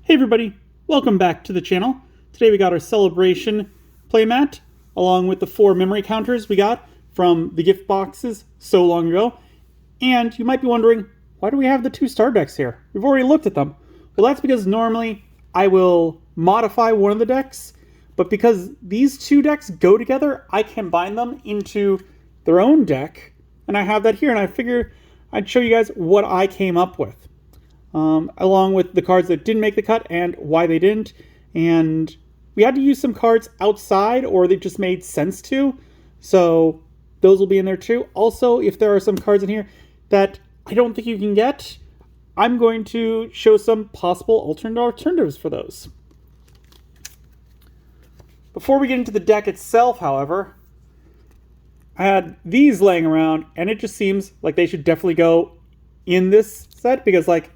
Hey everybody, welcome back to the channel. Today we got our celebration playmat along with the 4 memory counters we got from the gift boxes so long ago. And you might be wondering, why do we have the 2 star decks here? We've already looked at them. Well, that's because normally I will modify one of the decks, but because these 2 decks go together, I combine them into their own deck, and I have that here, and I figured I'd show you guys what I came up with. Along with the cards that didn't make the cut and why they didn't. And we had to use some cards outside or they just made sense to. So those will be in there too. Also, if there are some cards in here that I don't think you can get, I'm going to show some possible alternatives for those. Before we get into the deck itself, however, I had these laying around and it just seems like they should definitely go in this set because, like,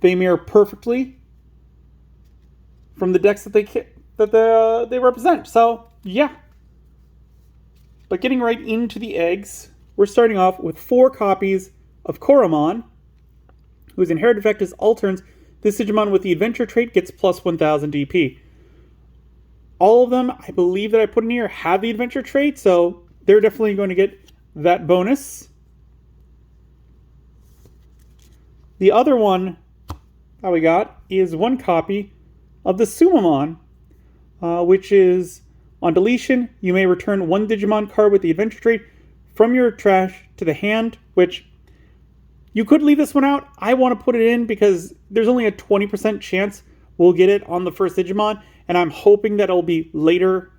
they mirror perfectly from the decks that they represent. So, yeah. But getting right into the eggs, we're starting off with 4 copies of Koromon, whose inherited effect is all turns. This Digimon with the adventure trait gets plus 1000 DP. All of them, I believe that I put in here, have the adventure trait, so they're definitely going to get that bonus. The other one that we got is 1 copy of the Sumamon, which is, on deletion, you may return 1 Digimon card with the adventure trait from your trash to the hand, which you could leave this one out. I want to put it in because there's only a 20% chance we'll get it on the first Digimon, and I'm hoping that it'll be later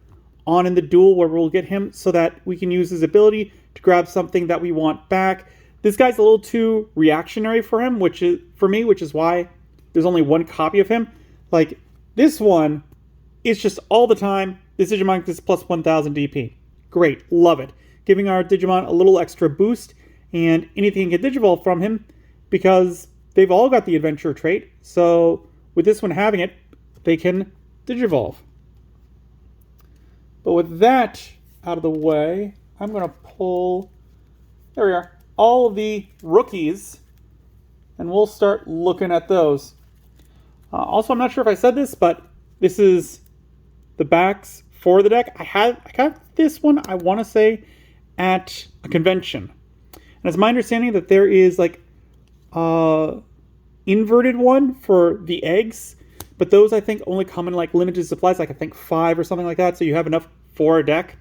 on in the duel where we'll get him so that we can use his ability to grab something that we want back. This guy's a little too reactionary for him, which is why there's only 1 copy of him. Like, this one is just all the time. This Digimon gets plus 1000 DP. Great, love it. Giving our Digimon a little extra boost, and anything can Digivolve from him because they've all got the adventure trait. So with this one having it, they can Digivolve. But with that out of the way, I'm going to pull, there we are, all of the rookies, and we'll start looking at those. Also, I'm not sure if I said this, but this is the backs for the deck. I got this one, I want to say, at a convention. And it's my understanding that there is like inverted one for the eggs, but those I think only come in like limited supplies, like I think 5 or something like that, so you have enough for a deck.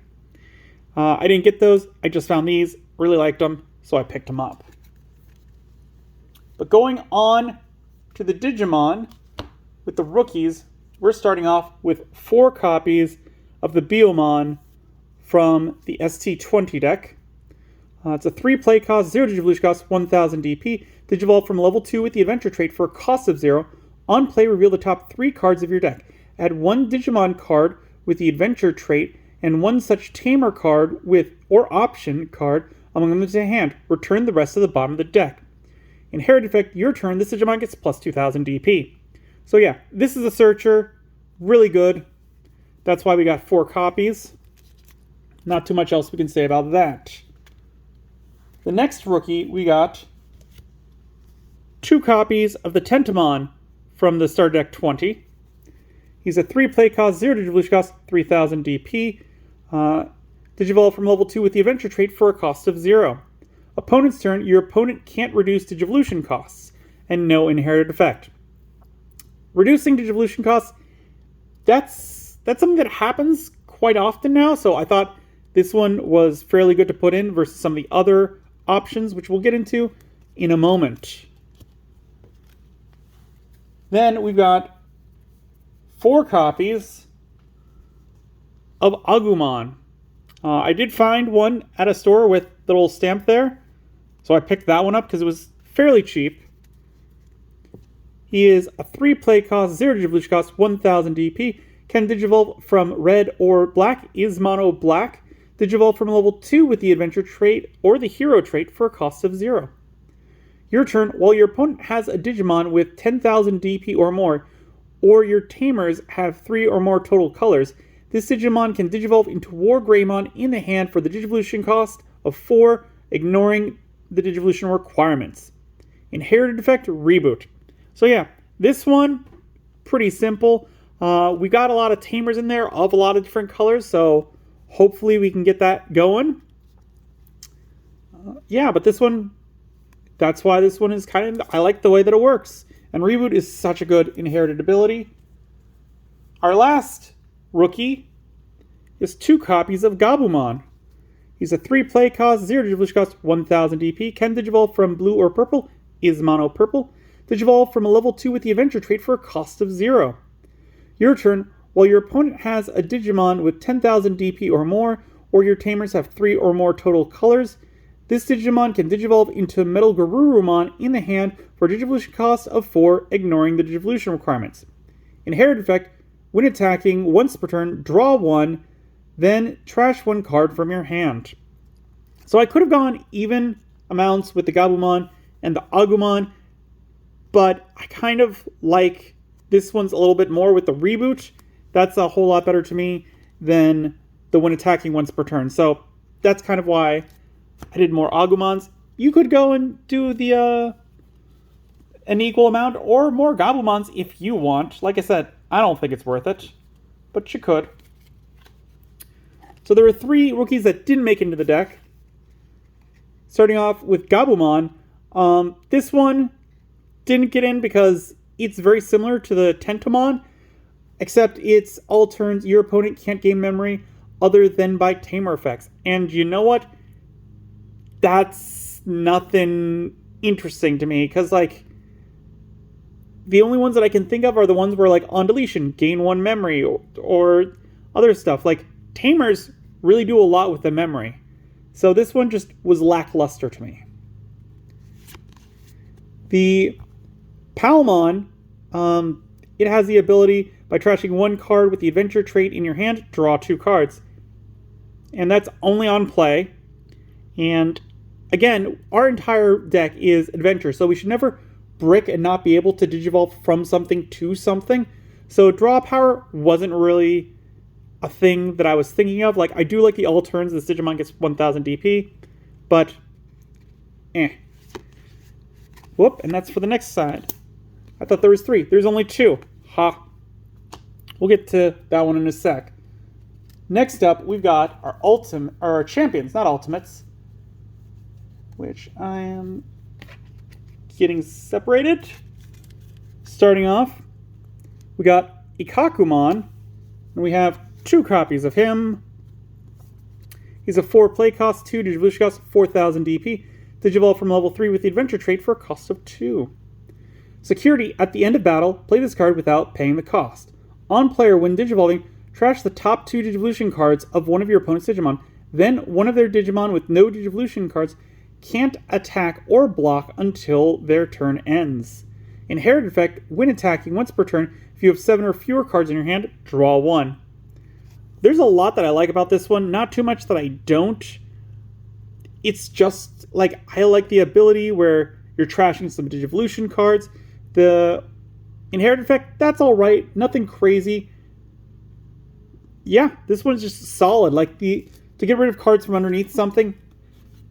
I didn't get those, I just found these, really liked them, so I picked them up. But going on to the Digimon, with the rookies, we're starting off with 4 copies of the Biyomon from the ST20 deck. It's a 3 play cost, 0 Digivolution cost, 1000 DP. Digivolve from level 2 with the adventure trait for a cost of 0. On play, reveal the top 3 cards of your deck. Add 1 Digimon card with the adventure trait and 1 such tamer card with or option card among them to hand. Return the rest to the bottom of the deck. Inherited effect, your turn, this Digimon gets plus 2000 DP. So yeah, this is a searcher, really good. That's why we got 4 copies. Not too much else we can say about that. The next rookie, we got 2 copies of the Tentomon from the Star Deck 20. He's a 3 play cost, 0 Digivolution cost, 3000 DP. Digivolve from level 2 with the adventure trait for a cost of 0. Opponent's turn, your opponent can't reduce Digivolution costs, and no inherited effect. Reducing Digivolution costs, that's something that happens quite often now, so I thought this one was fairly good to put in versus some of the other options, which we'll get into in a moment. Then we've got 4 copies of Agumon. I did find one at a store with the little stamp there, so I picked that one up because it was fairly cheap. He is a 3 play cost, 0 Digivolution cost, 1000 DP. Can Digivolve from red or black, is mono black. Digivolve from level 2 with the adventure trait or the hero trait for a cost of 0. Your turn, while your opponent has a Digimon with 10,000 DP or more, or your tamers have 3 or more total colors, this Digimon can Digivolve into War Greymon in the hand for the Digivolution cost of 4, ignoring the Digivolution requirements. Inherited effect, reboot. So yeah, this one, pretty simple. We got a lot of tamers in there of a lot of different colors, so hopefully we can get that going. Yeah, but this one, that's why this one is kind of, I like the way that it works. And Reboot is such a good inherited ability. Our last rookie is 2 copies of Gabumon. He's a 3 play cost, 0 Digivolution cost, 1000 DP. Can Digivolve from blue or purple, is mono purple. Digivolve from a level 2 with the adventure trait for a cost of 0. Your turn, while your opponent has a Digimon with 10,000 DP or more, or your tamers have 3 or more total colors, this Digimon can Digivolve into Metal Garurumon in the hand for a Digivolution cost of 4, ignoring the Digivolution requirements. Inherited effect, when attacking once per turn, draw 1, then trash 1 card from your hand. So I could have gone even amounts with the Gabumon and the Agumon, but I kind of like this one's a little bit more with the Reboot. That's a whole lot better to me than the when attacking once per turn. So that's kind of why I did more Agumons. You could go and do the an equal amount or more Gabumons if you want. Like I said, I don't think it's worth it, but you could. So there were 3 rookies that didn't make it into the deck. Starting off with Gabumon. This one didn't get in because it's very similar to the Tentomon, except it's all turns your opponent can't gain memory other than by tamer effects. And you know what? That's nothing interesting to me, because like the only ones that I can think of are the ones where like on deletion gain 1 memory or other stuff. Like tamers really do a lot with the memory. So this one just was lackluster to me. The Palmon, it has the ability by trashing 1 card with the adventure trait in your hand, draw 2 cards. And that's only on play. And again, our entire deck is adventure, so we should never brick and not be able to Digivolve from something to something. So draw power wasn't really a thing that I was thinking of. Like, I do like the all turns, this Digimon gets 1000 DP, but Whoop, and that's for the next side. I thought there was 3. There's only 2. Ha. We'll get to that one in a sec. Next up, we've got our champions, not ultimates, which I am getting separated. Starting off, we got Ikakumon, and we have 2 copies of him. He's a 4 play cost, 2 Digivolution cost, 4000 DP. Digivolve from level 3 with the adventure trait for a cost of 2. Security, at the end of battle, play this card without paying the cost. On player, when Digivolving, trash the top 2 Digivolution cards of one of your opponent's Digimon. Then one of their Digimon with no Digivolution cards can't attack or block until their turn ends. Inherited effect, when attacking once per turn, if you have 7 or fewer cards in your hand, draw 1. There's a lot that I like about this one, not too much that I don't. It's just, like, I like the ability where you're trashing some Digivolution cards. The inherited effect, that's alright, nothing crazy. Yeah, this one's just solid. Like, to get rid of cards from underneath something,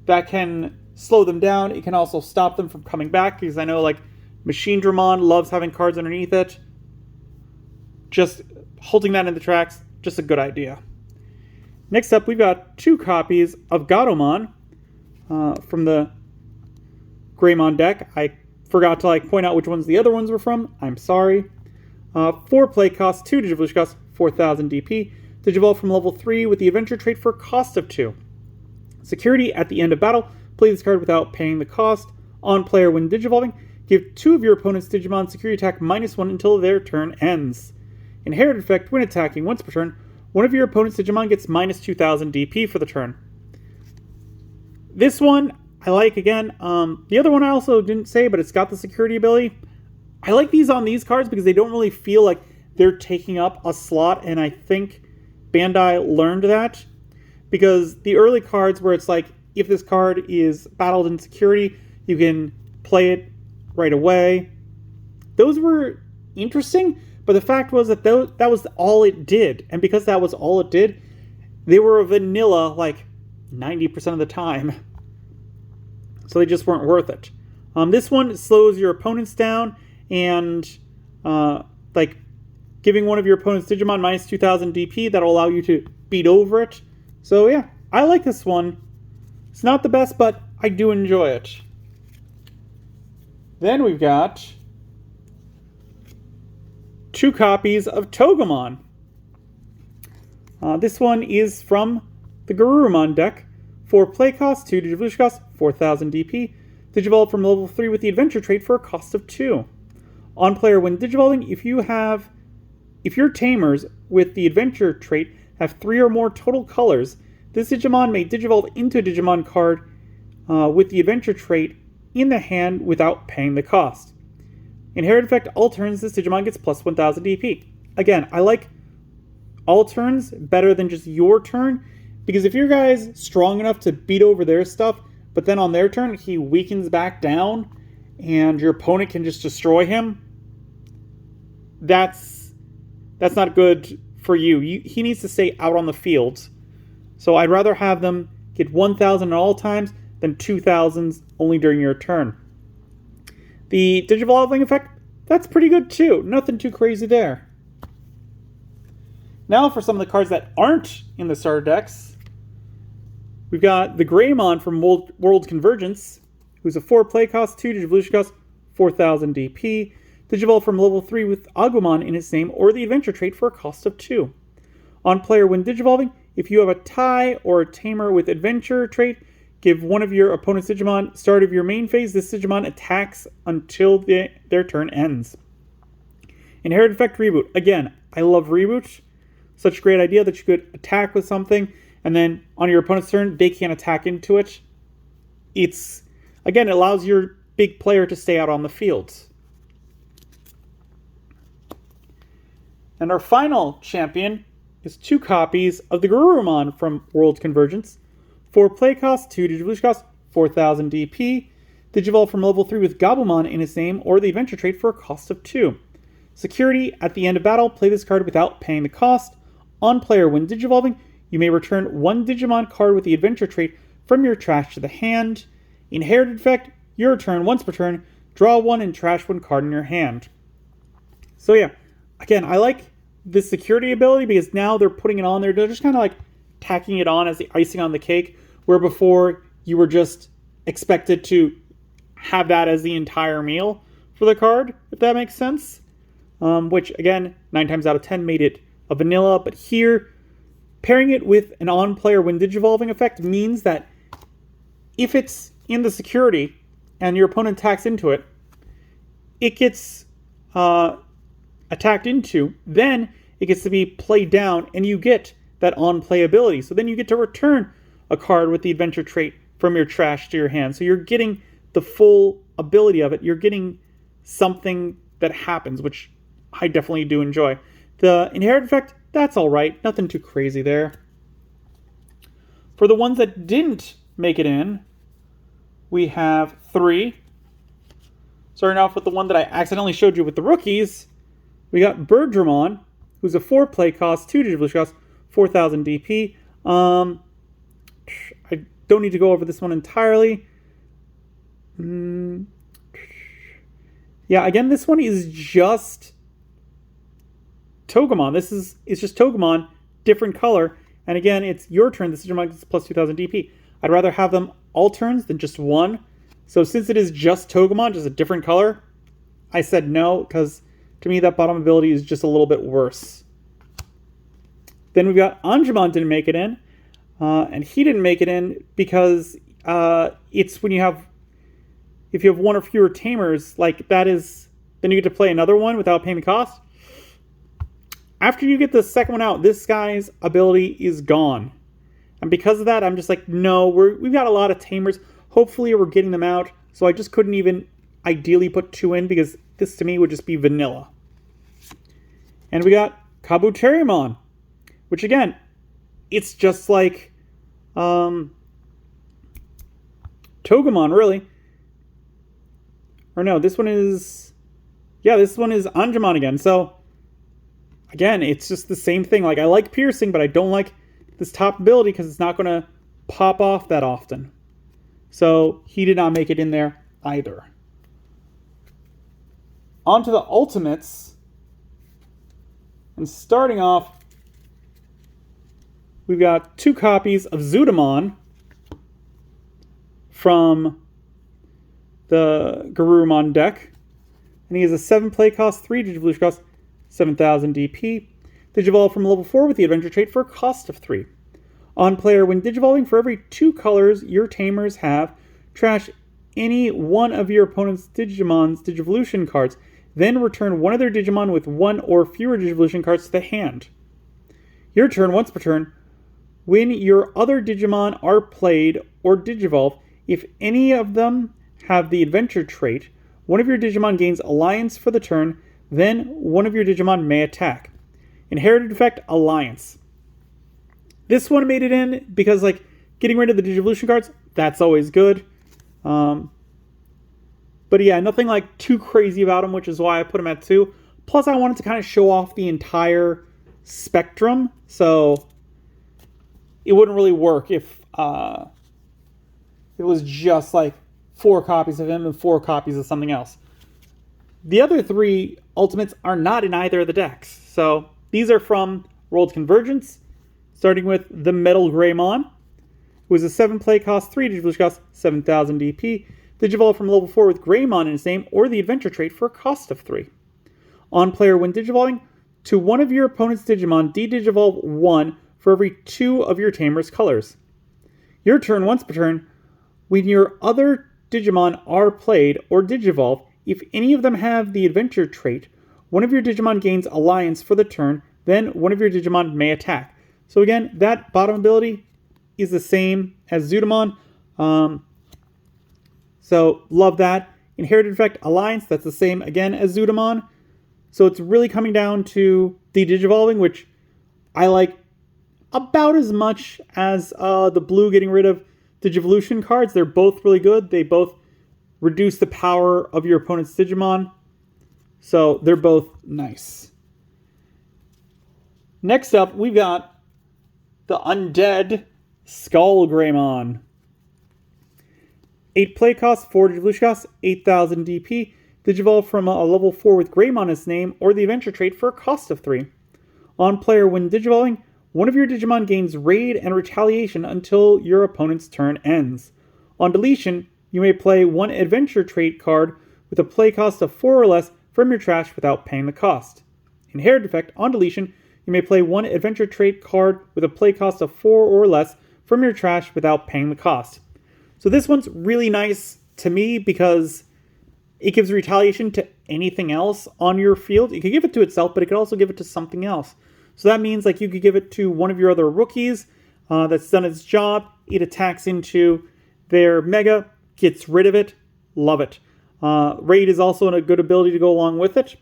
that can slow them down. It can also stop them from coming back, because I know, like, Machine Dramon loves having cards underneath it. Just holding that in the tracks, just a good idea. Next up, we've got 2 copies of Gatomon from the Greymon deck. I forgot to point out which ones the other ones were from. I'm sorry. 4 play cost, 2 Digivolution cost, 4000 DP. Digivolve from level 3 with the adventure trait for a cost of 2. Security, at the end of battle, play this card without paying the cost. On player, when Digivolving, give 2 of your opponent's Digimon security attack -1 until their turn ends. Inherited effect, when attacking once per turn, one of your opponent's Digimon gets -2000 DP for the turn. This one, I like again. The other one I also didn't say, but it's got the security ability. I like these on these cards because they don't really feel like they're taking up a slot, and I think Bandai learned that. Because the early cards where it's like, if this card is battled in security, you can play it right away. Those were interesting, but the fact was that that was all it did. And because that was all it did, they were a vanilla like 90% of the time. So they just weren't worth it. This one slows your opponents down, and like giving one of your opponent's Digimon minus 2000 DP. That'll allow you to beat over it. So yeah, I like this one. It's not the best, but I do enjoy it. Then we've got 2 copies of Togemon. This one is from the Garurumon deck. 4 play cost, 2 Digivolution cost, 4000 DP. Digivolve from level 3 with the adventure trait for a cost of 2. On player, when Digivolving, if your tamers with the adventure trait have 3 or more total colors, this Digimon may Digivolve into a Digimon card with the adventure trait in the hand without paying the cost. Inherit effect, all turns, this Digimon gets plus 1000 DP. Again, I like all turns better than just your turn, because if your guy's strong enough to beat over their stuff, but then on their turn he weakens back down and your opponent can just destroy him, that's not good for you. He needs to stay out on the field. So I'd rather have them get 1000 at all times than 2000s only during your turn. The Digivolving effect, that's pretty good too. Nothing too crazy there. Now for some of the cards that aren't in the starter decks. We've got the Greymon from World Convergence, who's a 4 play cost, 2 Digivolution cost, 4000 DP. Digivolve from level 3 with Agumon in its name or the adventure trait for a cost of 2. On player, when Digivolving, if you have a tie or a tamer with adventure trait, give one of your opponent's Digimon start of your main phase. This Digimon attacks until their turn ends. Inherit effect, reboot. Again, I love reboot. Such a great idea that you could attack with something and then on your opponent's turn they can't attack into it. It allows your big player to stay out on the field. And our final champion is 2 copies of the Garurumon from World Convergence. 4 play cost, 2 Digivolution cost, 4000 DP. Digivolve from level 3 with Gabumon in its name or the adventure trait for a cost of 2. Security, at the end of battle, play this card without paying the cost. On player, when Digivolving, you may return 1 Digimon card with the adventure trait from your trash to the hand. Inherited effect, your turn, once per turn, draw 1 and trash 1 card in your hand. So yeah, again, I like this security ability because now they're putting it on there. They're just kind of like tacking it on as the icing on the cake, where before you were just expected to have that as the entire meal for the card, if that makes sense. Which, again, 9 times out of 10 made it a vanilla, but here, pairing it with an on-player when Digivolving effect means that if it's in the security and your opponent attacks into it, it gets attacked into, then it gets to be played down, and you get that on-play ability. So then you get to return a card with the adventure trait from your trash to your hand. So you're getting the full ability of it. You're getting something that happens, which I definitely do enjoy. The inherit effect, that's alright. Nothing too crazy there. For the ones that didn't make it in, we have 3. Starting off with the one that I accidentally showed you with the rookies, we got Birdramon, who's a 4 play cost, 2 Digivolution cost, 4000 DP. I don't need to go over this one entirely. Yeah, again, this one is just Togemon. It's just Togemon, different color. And again, it's your turn. This is your plus 2000 DP. I'd rather have them all turns than just one. So since it is just Togemon, just a different color, I said no, because to me that bottom ability is just a little bit worse. Then we've got Angemon didn't make it in. And he didn't make it in because it's when if you have 1 or fewer tamers, like that is, then you get to play another one without paying the cost. After you get the second one out, this guy's ability is gone. And because of that, I'm just like, no, we've got a lot of tamers. Hopefully we're getting them out. So I just couldn't even ideally put 2 in because this to me would just be vanilla. And we got Kabuterimon, which again, it's just like Togemon, really. Or no, this one is Angemon again. So again, it's just the same thing. Like, I like piercing, but I don't like this top ability because it's not going to pop off that often. So he did not make it in there either. On to the Ultimates. And starting off, we've got 2 copies of Digimon from the Garurumon deck. And he has a 7 play cost, 3 Digivolution cost, 7,000 DP. Digivolve from level 4 with the Adventure trait for a cost of 3. On player, when Digivolving, for every 2 colors your Tamers have, trash any one of your opponent's Digimon's Digivolution cards. Then return one of their Digimon with 1 or fewer Digivolution cards to the hand. Your turn, once per turn, when your other Digimon are played or Digivolve, if any of them have the Adventure trait, one of your Digimon gains Alliance for the turn, then one of your Digimon may attack. Inherited effect, Alliance. This one made it in because, like, getting rid of the Digivolution cards, that's always good. But yeah, nothing like too crazy about him, which is why I put him at 2. Plus, I wanted to kind of show off the entire spectrum, so it wouldn't really work if it was just like 4 copies of him and 4 copies of something else. The other 3 Ultimates are not in either of the decks. So these are from World Convergence, starting with the Metal Greymon, who is a 7 play cost, 3 Digivolution cost, 7,000 DP. Digivolve from level 4 with Greymon in his name or the Adventure trait for a cost of 3. On player, when Digivolving, to one of your opponent's Digimon, de-Digivolve 1 for every 2 of your Tamer's colors. Your turn, once per turn, when your other Digimon are played or Digivolve, if any of them have the Adventure trait, one of your Digimon gains Alliance for the turn, then one of your Digimon may attack. So again, that bottom ability is the same as Digimon. So love that. Inherited effect, Alliance, that's the same again as Digimon. So it's really coming down to the Digivolving, which I like about as much as the blue getting rid of Digivolution cards. They're both really good. They both reduce the power of your opponent's Digimon. So they're both nice. Next up, we've got the Undead Skull Greymon. 8 play cost, 4 Digivolution cost, 8,000 DP. Digivolve from a level 4 with Greymon in his name or the Adventure trait for a cost of 3. On player, when Digivolving, one of your Digimon gains Raid and Retaliation until your opponent's turn ends. On deletion, you may play 1 Adventure trait card with a play cost of 4 or less from your trash without paying the cost. Inherited effect, on deletion, you may play 1 Adventure trait card with a play cost of 4 or less from your trash without paying the cost. So this one's really nice to me because it gives retaliation to anything else on your field. You could give it to itself, but it could also give it to something else. So that means like you could give it to one of your other rookies that's done its job. It attacks into their Mega, gets rid of it. Love it. Raid is also a good ability to go along with it.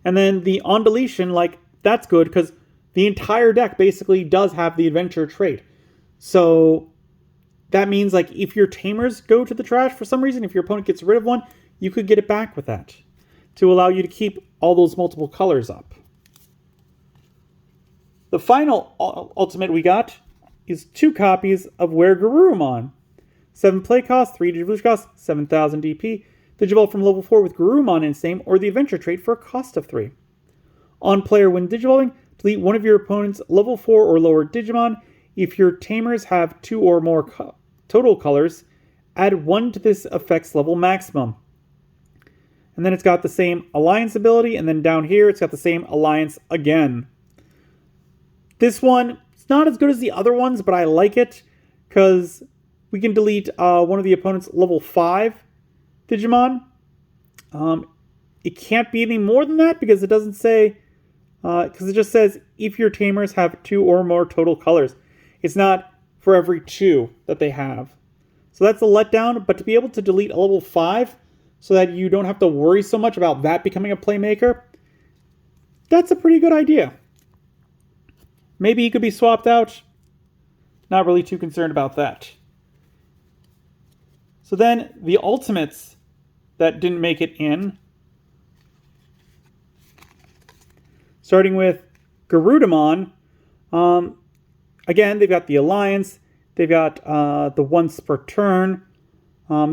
And then the on deletion, like that's good because the entire deck basically does have the Adventure trait. So that means like if your Tamers go to the trash for some reason, if your opponent gets rid of one, you could get it back with that to allow you to keep all those multiple colors up. The final ultimate we got is 2 copies of Where Garurumon. 7 play cost, 3 Digivolution cost, 7,000 DP. Digivolve from level 4 with Garurumon in its name or the Adventure trait for a cost of 3. On player, when Digivolving, delete one of your opponent's level 4 or lower Digimon. If your Tamers have 2 or more total colors, add 1 to this effect's level maximum. And then it's got the same Alliance ability, and then down here it's got the same Alliance again. This one, it's not as good as the other ones, but I like it because we can delete one of the opponent's level 5 Digimon. It can't be any more than that because it doesn't say, because it just says if your Tamers have 2 or more total colors. It's not for every 2 that they have. So that's a letdown, but to be able to delete a level 5 so that you don't have to worry so much about that becoming a playmaker, that's a pretty good idea. Maybe he could be swapped out. Not really too concerned about that. So then the Ultimates that didn't make it in. Starting with Garurumon. Again, they've got the Alliance. They've got the once per turn.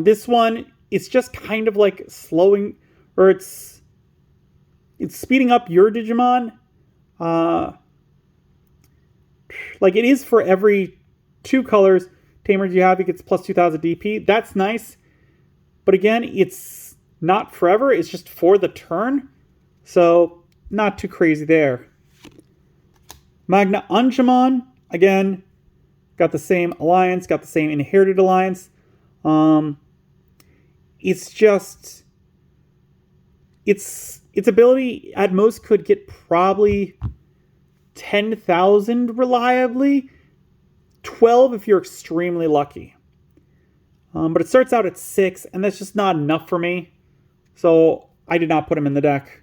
This one, it's just kind of like slowing, or it's speeding up your Digimon. Like it is for every 2 colors tamers you have, it gets plus 2000 DP. That's nice. But again, it's not forever. It's just for the turn. So not too crazy there. Magna Angemon, again, got the same alliance, got the same inherited alliance. It's just... Its ability at most could get probably 10,000 reliably. 12 if you're extremely lucky. But it starts out at 6, and that's just not enough for me. So I did not put him in the deck.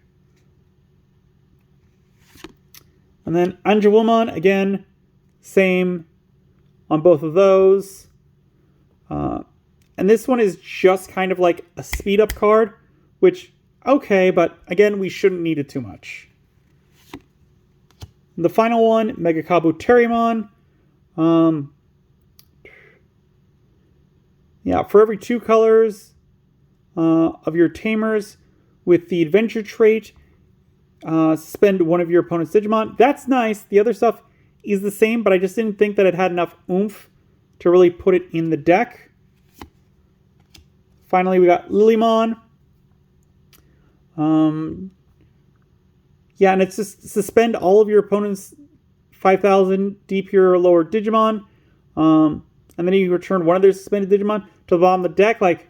And then Angewomon, again, same on both of those. And this one is just kind of like a speed up card, which, okay, but again, we shouldn't need it too much. The final one, Megakabu Terriermon. Yeah, for every 2 colors of your tamers with the adventure trait, suspend one of your opponent's Digimon. That's nice. The other stuff is the same, but I just didn't think that it had enough oomph to really put it in the deck. Finally, we got Lilymon. Yeah, and it's just suspend all of your opponent's 5,000 DP or lower Digimon. And then you return one of their suspended Digimon to the bottom of the deck. Like,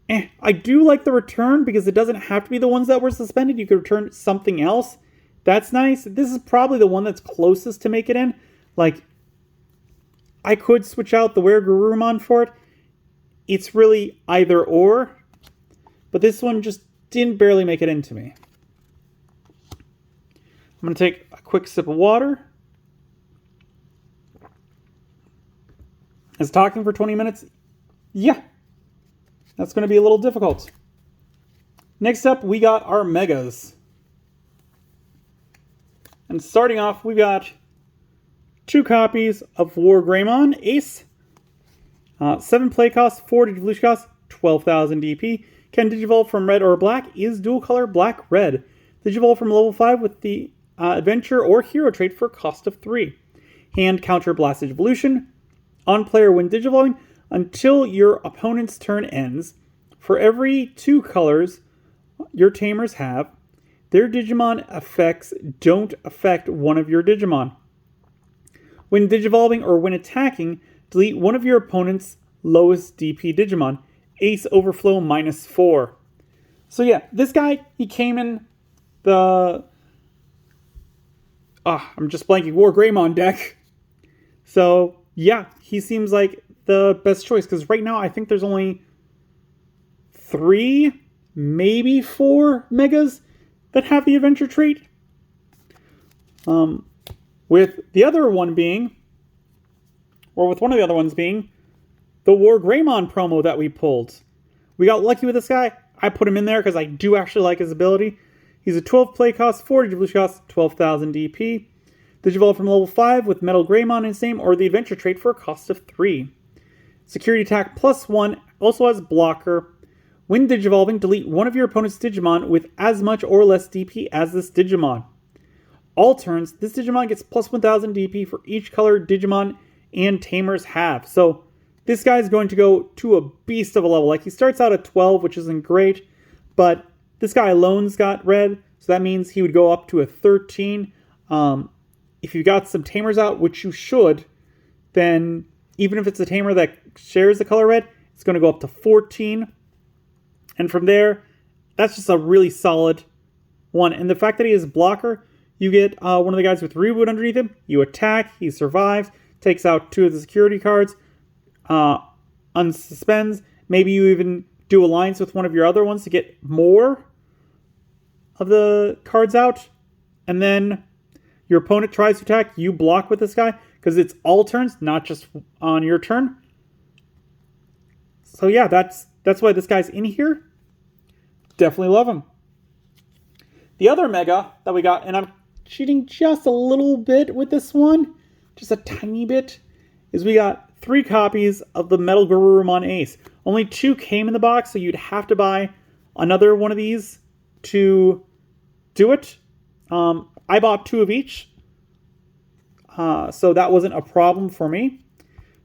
I do like the return because it doesn't have to be the ones that were suspended. You could return something else. That's nice. This is probably the one that's closest to make it in. Like, I could switch out the Weregarurumon for it. It's really either or. But this one just didn't barely make it into me. I'm going to take a quick sip of water. Is talking for 20 minutes? Yeah. That's going to be a little difficult. Next up, we got our Megas. And starting off, we've got 2 copies of War Greymon Ace. 7 play cost, 4 Digivolution cost, 12,000 DP. Can Digivolve from red or black, is dual color black-red. Digivolve from level 5 with the adventure or hero trait for cost of 3. Hand counter blast Digivolution. On player when Digivolving until your opponent's turn ends. For every 2 colors your tamers have, their Digimon effects don't affect one of your Digimon. When Digivolving or when attacking, delete one of your opponent's lowest DP Digimon. Ace Overflow -4. So yeah, this guy, he came in the... I'm just blanking. War Greymon deck. So yeah, he seems like the best choice. Because right now, I think there's only 3, maybe 4 Megas that have the adventure trait. With the other one being... Or with one of the other ones being the War Greymon promo that we pulled. We got lucky with this guy. I put him in there because I do actually like his ability. He's a 12 play cost, 4 Digivolution cost, 12,000 DP. Digivolve from level 5 with Metal Greymon in his name or the adventure trait for a cost of 3. Security attack +1, also has blocker. When Digivolving, delete one of your opponent's Digimon with as much or less DP as this Digimon. All turns, this Digimon gets plus 1,000 DP for each color Digimon and tamers have. So this guy's going to go to a beast of a level. Like, he starts out at 12, which isn't great, but this guy alone's got red, so that means he would go up to a 13. If you got some tamers out, which you should, then even if it's a tamer that shares the color red, it's going to go up to 14. And from there, that's just a really solid one. And the fact that he is a blocker, you get one of the guys with Reboot underneath him. You attack, he survives, takes out 2 of the security cards, unsuspends. Maybe you even do alliance with one of your other ones to get more of the cards out. And then your opponent tries to attack, you block with this guy, because it's all turns, not just on your turn. So yeah, that's why this guy's in here. Definitely love him. The other Mega that we got, and I'm cheating just a little bit with this one, just a tiny bit, is we got 3 copies of the Metal Garurumon Ace. Only 2 came in the box, so you'd have to buy another one of these to do it. I bought 2 of each, so that wasn't a problem for me.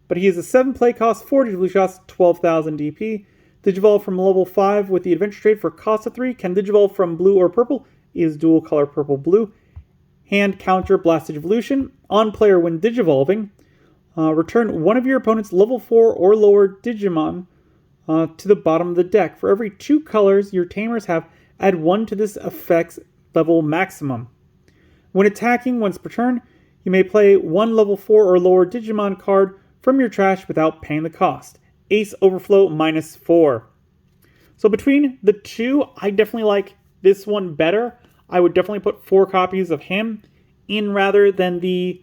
But he is a 7 play cost, 4 Digivolve shots, 12,000 DP. Digivolve from level 5 with the adventure trait for cost of 3. Can Digivolve from blue or purple. Is dual color purple-blue. Hand counter Blasted Evolution. On player when Digivolving, return one of your opponent's level 4 or lower Digimon to the bottom of the deck. For every 2 colors your tamers have, add 1 to this effect's level maximum. When attacking once per turn, you may play 1 level 4 or lower Digimon card from your trash without paying the cost. Ace Overflow -4. So between the two, I definitely like this one better. I would definitely put 4 copies of him in rather than the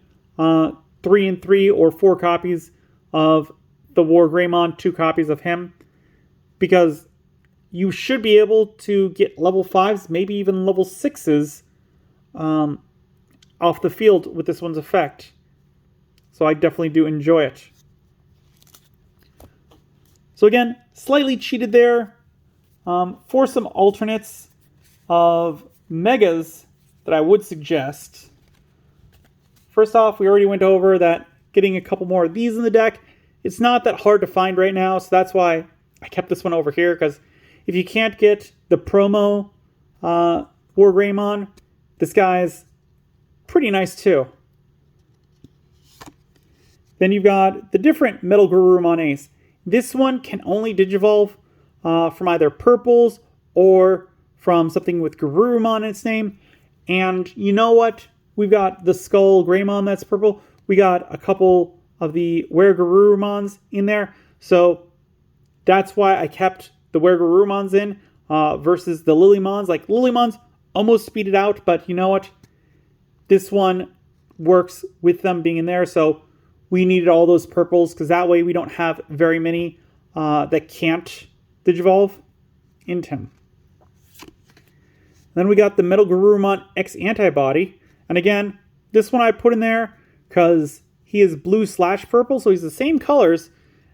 3 and 3 or 4 copies of the War Greymon, 2 copies of him. Because you should be able to get level 5s, maybe even level 6s off the field with this one's effect. So I definitely do enjoy it. So again, slightly cheated there. For some alternates of megas that I would suggest. First off, we already went over that getting a couple more of these in the deck, it's not that hard to find right now, so that's why I kept this one over here, because if you can't get the promo War Greymon, this guy's pretty nice too. Then you've got the different Metal Garurumon Ace. This one can only Digivolve from either purples or from something with Garurumon in its name. And you know what? We've got the Skull Greymon that's purple. We got a couple of the Were Garurumons in there. So that's why I kept the Were Garurumons in versus the Lilymons. Like, Lilymons almost speed it out, but you know what? This one works with them being in there, so we needed all those purples, because that way we don't have very many that can't Digivolve into him. Then we got the Metal Garurumon X Antibody. And again, this one I put in there because he is blue/purple, so he's the same colors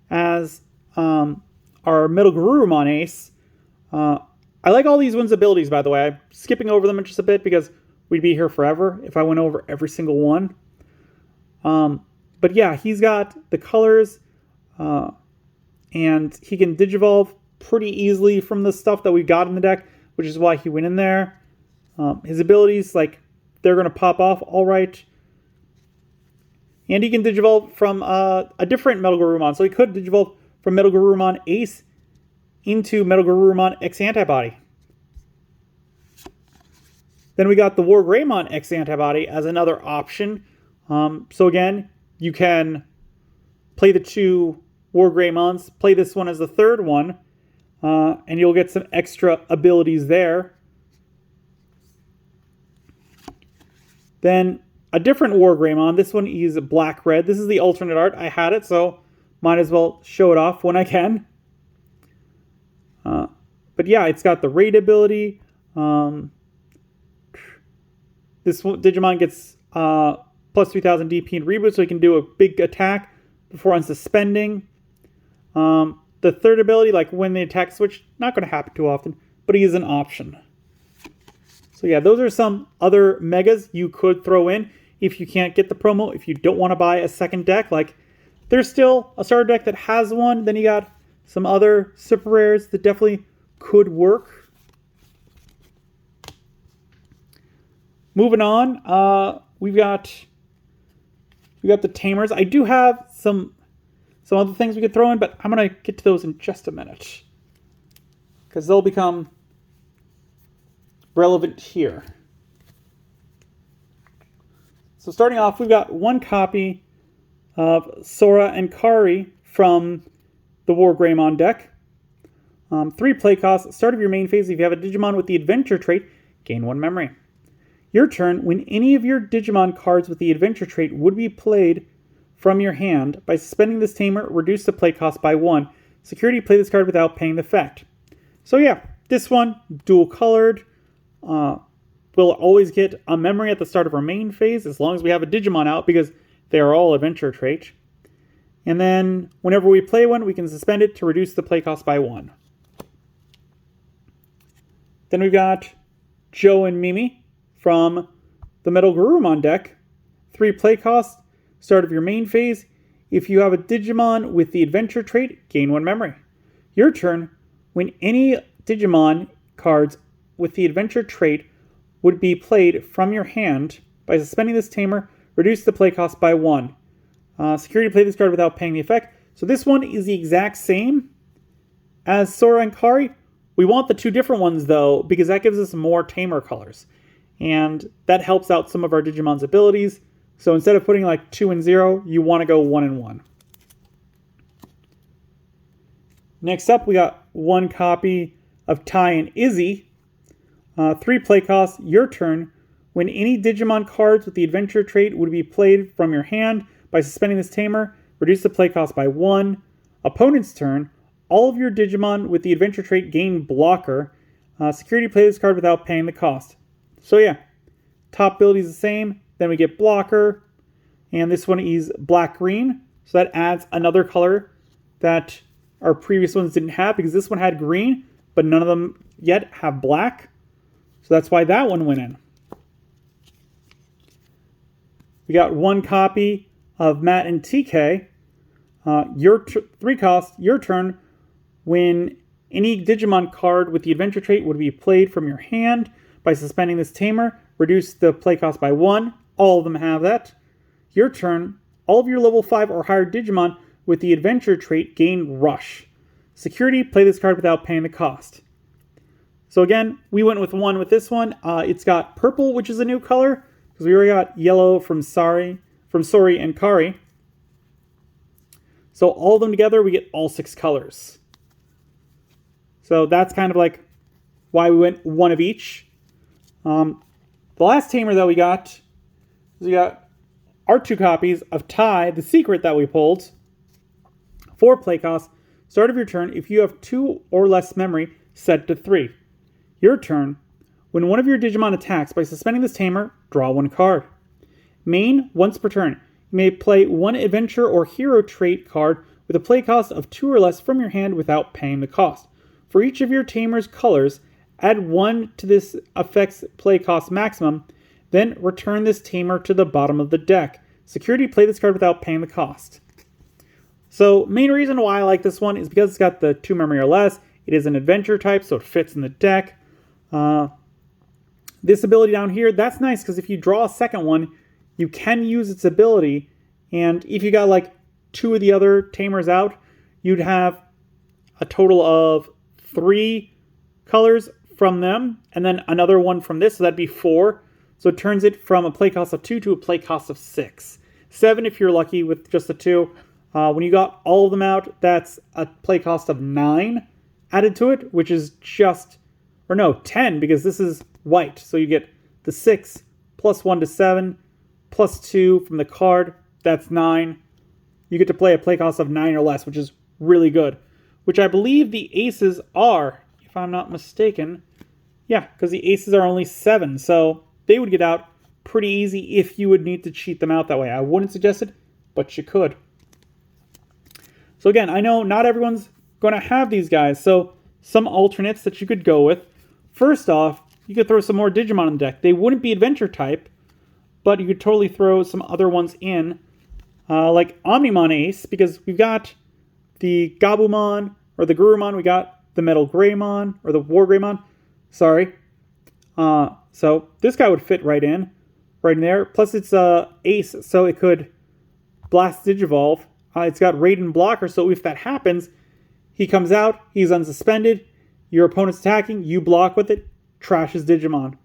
as our Metal Garurumon Ace. I like all these ones' abilities, by the way. I'm skipping over them just a bit because we'd be here forever if I went over every single one. But yeah, he's got the colors, and he can Digivolve pretty easily from the stuff that we got in the deck, which is why he went in there. His abilities, like, they're going to pop off all right. And he can Digivolve from a different Metal Garurumon. So he could Digivolve from Metal Garurumon Ace into Metal Garurumon X Antibody. Then we got the War Greymon X Antibody as another option. So again, you can play the 2 War Greymons, play this one as the 3rd one, and you'll get some extra abilities there. Then a different War Greymon. This one is black-red. This is the alternate art. I had it, so might as well show it off when I can. But yeah, it's got the raid ability. This Digimon gets plus 3,000 DP in reboot, so he can do a big attack before unsuspending. The 3rd ability, like when the attack switch, not going to happen too often, but he is an option. So yeah, those are some other megas you could throw in if you can't get the promo, if you don't want to buy a second deck. Like, there's still a starter deck that has one. Then you got some other super rares that definitely could work. Moving on, we got the Tamers. I do have some other things we could throw in, but I'm going to get to those in just a minute, because they'll become relevant here. So starting off, we've got 1 copy of Sora and Kari from the War Greymon deck. 3 play costs. Start of your main phase, if you have a Digimon with the adventure trait, gain 1 memory. Your turn, when any of your Digimon cards with the adventure trait would be played from your hand, by suspending this tamer, reduce the play cost by 1. Security, play this card without paying the effect. So yeah, this one, dual colored. We'll always get a memory at the start of our main phase as long as we have a Digimon out, because they are all adventure trait. And then whenever we play one, we can suspend it to reduce the play cost by 1. Then we've got Joe and Mimi from the Metal Garurumon deck. 3 play cost, start of your main phase. If you have a Digimon with the adventure trait, gain 1 memory. Your turn, when any Digimon cards with the adventure trait would be played from your hand, by suspending this tamer, reduce the play cost by 1. Security, play this card without paying the effect. So this one is the exact same as Sora and Kari. We want the 2 different ones though, because that gives us more tamer colors. And that helps out some of our Digimon's abilities. So instead of putting like 2 and 0, you want to go 1 and 1. Next up, we got 1 copy of Ty and Izzy. 3 play costs, your turn. When any Digimon cards with the adventure trait would be played from your hand, by suspending this tamer, reduce the play cost by 1. Opponent's turn, all of your Digimon with the adventure trait gain blocker. Security, play this card without paying the cost. So yeah, top ability is the same. Then we get blocker, and this one is black-green. So that adds another color that our previous ones didn't have, because this one had green, but none of them yet have black. So that's why that one went in. We got 1 copy of Matt and TK. 3 cost, your turn. When any Digimon card with the adventure trait would be played from your hand, by suspending this tamer, reduce the play cost by 1. All of them have that. Your turn. All of your level 5 or higher Digimon with the adventure trait gain rush. Security, play this card without paying the cost. So again, we went with 1 with this one. It's got purple, which is a new color, because we already got yellow from Sori and Kari. So all of them together, we get all 6 colors. So that's kind of like why we went 1 of each. The last tamer that we got our 2 copies of Ty, the secret that we pulled. 4 play costs. Start of your turn, if you have 2 or less memory, set to 3. Your turn. When one of your Digimon attacks, by suspending this tamer, draw 1 card. Main, once per turn. You may play 1 adventure or hero trait card with a play cost of 2 or less from your hand without paying the cost. For each of your tamer's colors, add 1 to this effect's play cost maximum, then return this tamer to the bottom of the deck. Security, play this card without paying the cost. So, main reason why I like this one is because it's got the 2 memory or less. It is an adventure type, so it fits in the deck. This ability down here, that's nice, because if you draw a second one, you can use its ability, and if you got like 2 of the other tamers out, you'd have a total of 3 colors from them, and then another one from this, so that'd be 4. So it turns it from a play cost of 2 to a play cost of 6. 7 if you're lucky with just the 2. When you got all of them out, that's a play cost of 9 added to it, which is 10, because this is white. So you get the 6 plus 1 to 7 plus 2 from the card. That's 9. You get to play a play cost of 9 or less, which is really good. Which I believe the aces are, if I'm not mistaken. Yeah, because the aces are only 7. So they would get out pretty easy if you would need to cheat them out that way. I wouldn't suggest it, but you could. So again, I know not everyone's going to have these guys. So some alternates that you could go with. First off, you could throw some more Digimon in the deck. They wouldn't be adventure type, but you could totally throw some other ones in, like Omnimon Ace, because we've got the Gabumon, or the Garurumon, we got the Metal Greymon, or the War Greymon, sorry. So this guy would fit right in there. Plus it's Ace, so it could Blast Digivolve. It's got Raiden Blocker, so if that happens, he comes out, he's unsuspended, your opponent's attacking, you block with it, trashes Digimon.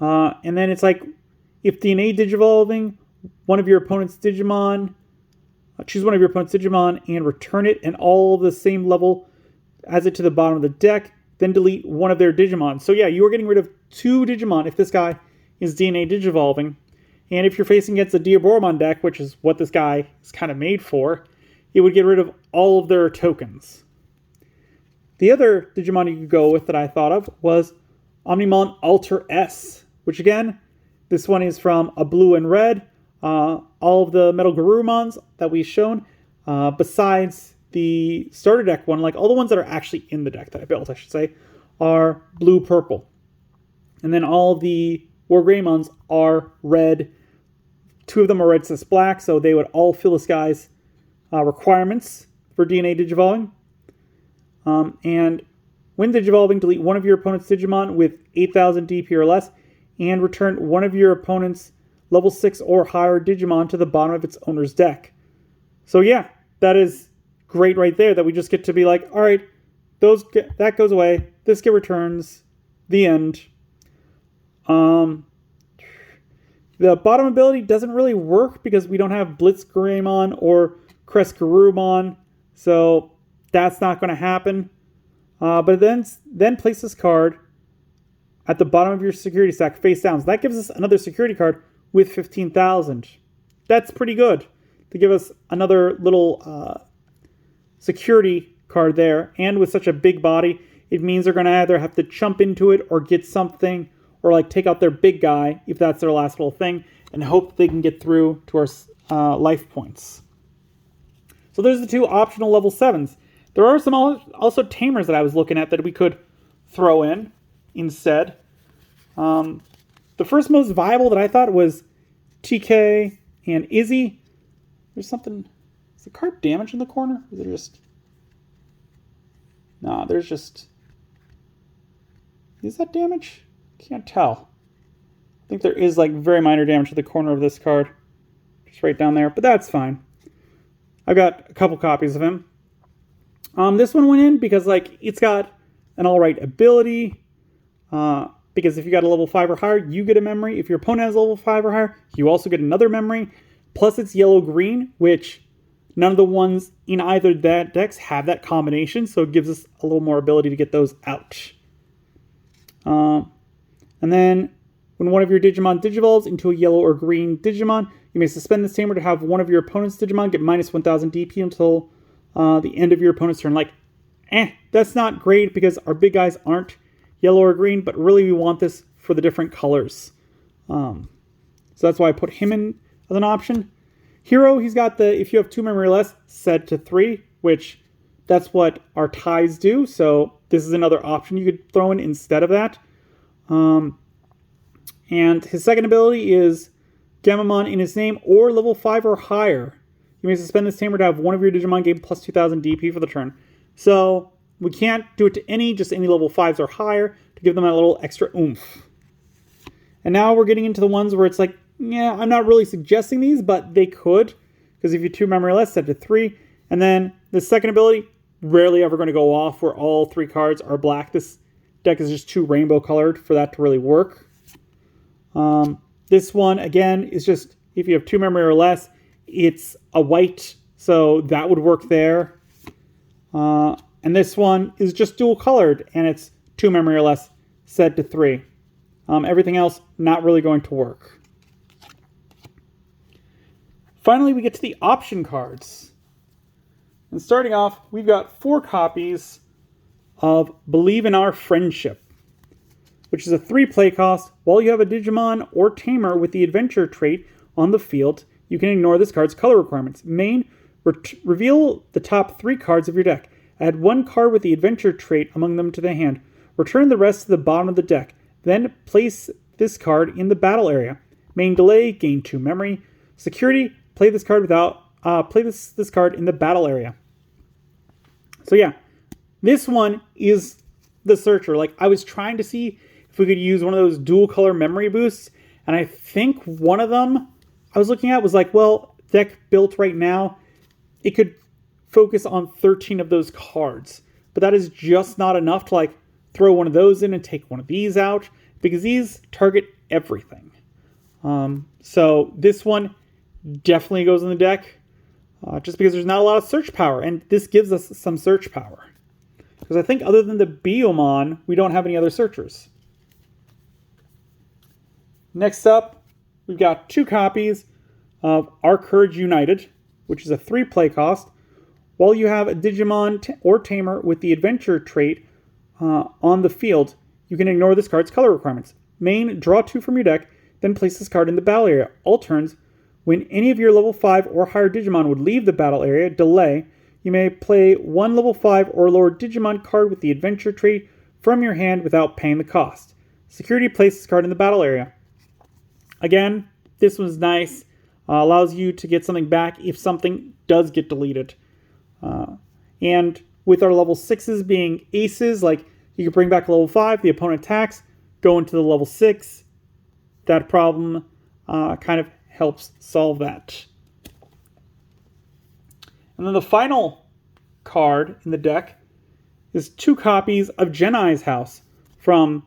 And then it's like, if DNA Digivolving, one of your opponent's Digimon, choose one of your opponent's Digimon and return it, and all the same level adds it to the bottom of the deck, then delete one of their Digimon. So yeah, you are getting rid of 2 Digimon if this guy is DNA Digivolving. And if you're facing against a Diaboromon deck, which is what this guy is kind of made for, it would get rid of all of their tokens. The other Digimon you could go with that I thought of was Omnimon Alter S, which again, this one is from a blue and red. All of the Metal Garurumons that we've shown, besides the starter deck one, like all the ones that are actually in the deck that I built, I should say, are blue-purple. And then all the War Greymons are red. 2 of them are red cis black, so they would all fill this guy's requirements for DNA Digivolving. And when Digivolving, delete one of your opponent's Digimon with 8,000 DP or less, and return one of your opponent's level 6 or higher Digimon to the bottom of its owner's deck. So yeah, that is great right there, that we just get to be like, all right, that goes away, this get returns, the end. The bottom ability doesn't really work because we don't have Blitzgreymon or Crescarumon, so that's not going to happen. But then place this card at the bottom of your security stack face down. So that gives us another security card with 15,000. That's pretty good to give us another little security card there. And with such a big body, it means they're going to either have to jump into it or get something, or like take out their big guy if that's their last little thing, and hope they can get through to our life points. So there's the 2 optional level 7s. There are some also tamers that I was looking at that we could throw in instead. The first most viable that I thought was TK and Izzy. There's something... Is the card damaged in the corner? Is it just... No, there's just... Is that damage? Can't tell. I think there is like very minor damage to the corner of this card. Just right down there, but that's fine. I've got a couple copies of him. This one went in because like it's got an alright ability. Because if you got a level 5 or higher, you get a memory. If your opponent has a level 5 or higher, you also get another memory. Plus it's yellow-green, which none of the ones in either that decks have that combination, so it gives us a little more ability to get those out. And then, when one of your Digimon digivolves into a yellow or green Digimon, you may suspend this tamer to have one of your opponent's Digimon get minus 1,000 DP until the end of your opponent's turn. Like, that's not great because our big guys aren't yellow or green, but really we want this for the different colors. So that's why I put him in as an option. Hero, he's got the, if you have 2 memory or less, set to 3, which that's what our ties do. So this is another option you could throw in instead of that. And his second ability is Gamamon in his name or level 5 or higher. You may suspend this tamer to have one of your Digimon gain plus 2,000 DP for the turn. So we can't do it to just any level 5s or higher to give them a little extra oomph. And now we're getting into the ones where it's like, yeah, I'm not really suggesting these, but they could. Because if you 2 memory less, set to 3. And then the second ability, rarely ever going to go off where all 3 cards are black. This deck is just too rainbow colored for that to really work. This one, again, is just, if you have 2 memory or less, it's a white, so that would work there. And this one is just dual colored, and it's 2 memory or less, set to 3. Everything else, not really going to work. Finally, we get to the option cards. And starting off, we've got 4 copies of Believe in Our Friendship, which is a 3 play cost. While you have a Digimon or Tamer with the Adventure trait on the field, you can ignore this card's color requirements. Main, reveal the top 3 cards of your deck. Add 1 card with the Adventure trait among them to the hand. Return the rest to the bottom of the deck. Then place this card in the battle area. Main delay, gain 2 memory. Security, play this card play this card in the battle area. So yeah, this one is the searcher. Like, I was trying to see if we could use one of those dual color memory boosts, and I think one of them I was looking at was like, well, deck built right now, it could focus on 13 of those cards, but that is just not enough to like throw one of those in and take one of these out, because these target everything. So this one definitely goes in the deck, just because there's not a lot of search power, and this gives us some search power. Because I think other than the Biyomon, we don't have any other searchers. Next up, we've got 2 copies of Our Courage United, which is a 3 play cost. While you have a Digimon or Tamer with the Adventure trait on the field, you can ignore this card's color requirements. Main, draw 2 from your deck, then place this card in the battle area. All turns, when any of your level 5 or higher Digimon would leave the battle area, delay, you may play 1 level 5 or lower Digimon card with the Adventure trait from your hand without paying the cost. Security, place this card in the battle area. Again, this one's nice. Allows you to get something back if something does get deleted. And with our level 6s being aces, like you can bring back a level 5, the opponent attacks, go into the level 6. That problem kind of helps solve that. And then the final card in the deck is 2 copies of Genai's House from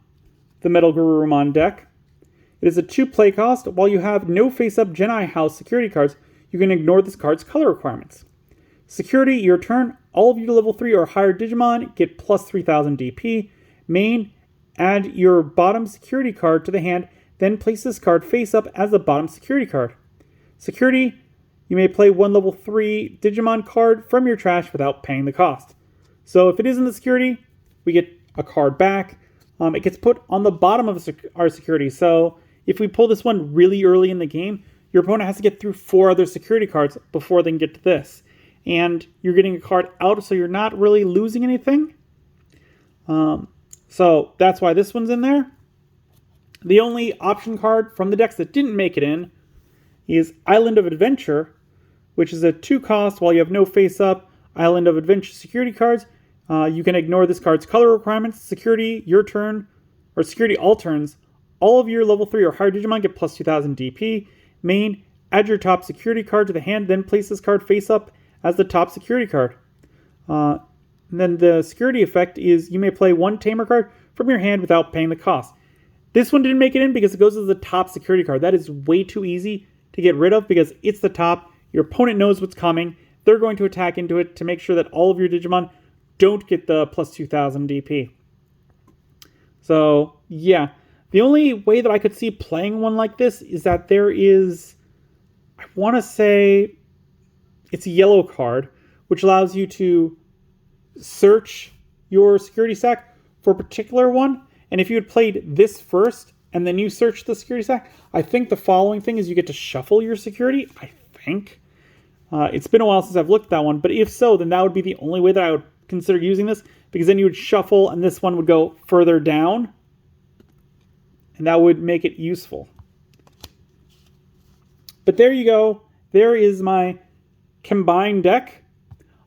the Metal Garurumon deck. It is a 2 play cost. While you have no face-up Genai House security cards, you can ignore this card's color requirements. Security, your turn. All of your level 3 or higher Digimon get plus 3000 DP. Main, add your bottom security card to the hand, then place this card face up as the bottom security card. Security, you may play 1 level 3 Digimon card from your trash without paying the cost. So if it is in the security, we get a card back. It gets put on the bottom of our security. So if we pull this one really early in the game, your opponent has to get through 4 other security cards before they can get to this. And you're getting a card out, so you're not really losing anything. So that's why this one's in there. The only option card from the decks that didn't make it in is Island of Adventure, which is a 2 cost while you have no face-up Island of Adventure security cards. You can ignore this card's color requirements. Security, your turn, or security all turns. All of your level 3 or higher Digimon get plus 2000 DP. Main, add your top security card to the hand, then place this card face up as the top security card. And then the security effect is you may play 1 Tamer card from your hand without paying the cost. This one didn't make it in because it goes as the top security card. That is way too easy to get rid of because it's the top. Your opponent knows what's coming. They're going to attack into it to make sure that all of your Digimon don't get the plus 2000 DP. So, yeah. The only way that I could see playing one like this is that there is, I want to say, it's a yellow card, which allows you to search your security stack for a particular one. And if you had played this first, and then you search the security stack, I think the following thing is you get to shuffle your security, I think. It's been a while since I've looked at that one, but if so, then that would be the only way that I would consider using this, because then you would shuffle, and this one would go further down. And that would make it useful. But there you go. There is my combined deck.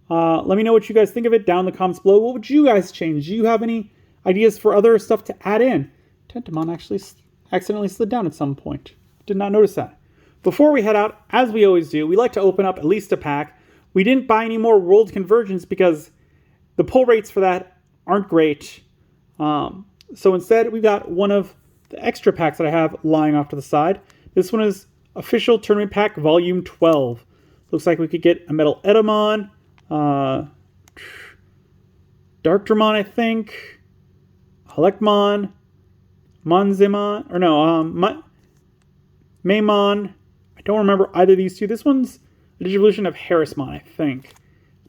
Let me know what you guys think of it down in the comments below. What would you guys change? Do you have any ideas for other stuff to add in? Tentamon actually accidentally slid down at some point. Did not notice that. Before we head out, as we always do, we like to open up at least a pack. We didn't buy any more World Convergence because the pull rates for that aren't great. So instead, we got one of the extra packs that I have lying off to the side. This one is Official Tournament Pack Volume 12. Looks like we could get a Metal Edamon, Darkdramon, I think, Halekmon, Monzimon, or no, Maymon. I don't remember either of these two. This one's a Digivolution of Harrismon, I think.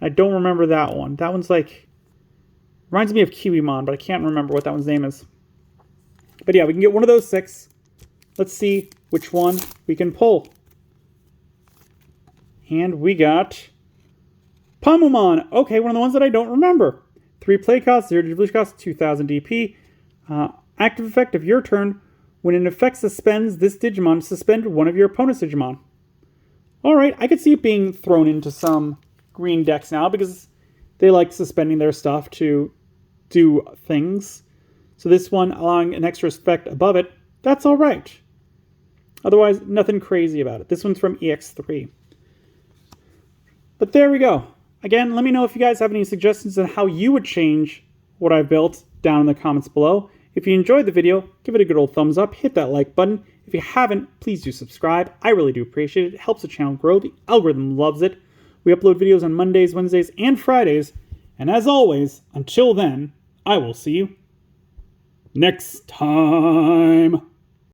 I don't remember that one. That one's like, reminds me of Kiwimon, but I can't remember what that one's name is. But yeah, we can get one of those 6. Let's see which one we can pull. And we got Pamumon. Okay, one of the ones that I don't remember. 3 play cost, 0 Digivolution cost, 2000 DP. Active effect of your turn. When an effect suspends this Digimon, suspend one of your opponent's Digimon. Alright, I could see it being thrown into some green decks now because they like suspending their stuff to do things. So this one, allowing an extra effect above it, that's alright. Otherwise, nothing crazy about it. This one's from EX3. But there we go. Again, let me know if you guys have any suggestions on how you would change what I've built down in the comments below. If you enjoyed the video, give it a good old thumbs up, hit that like button. If you haven't, please do subscribe. I really do appreciate it. It helps the channel grow. The algorithm loves it. We upload videos on Mondays, Wednesdays, and Fridays. And as always, until then, I will see you next time.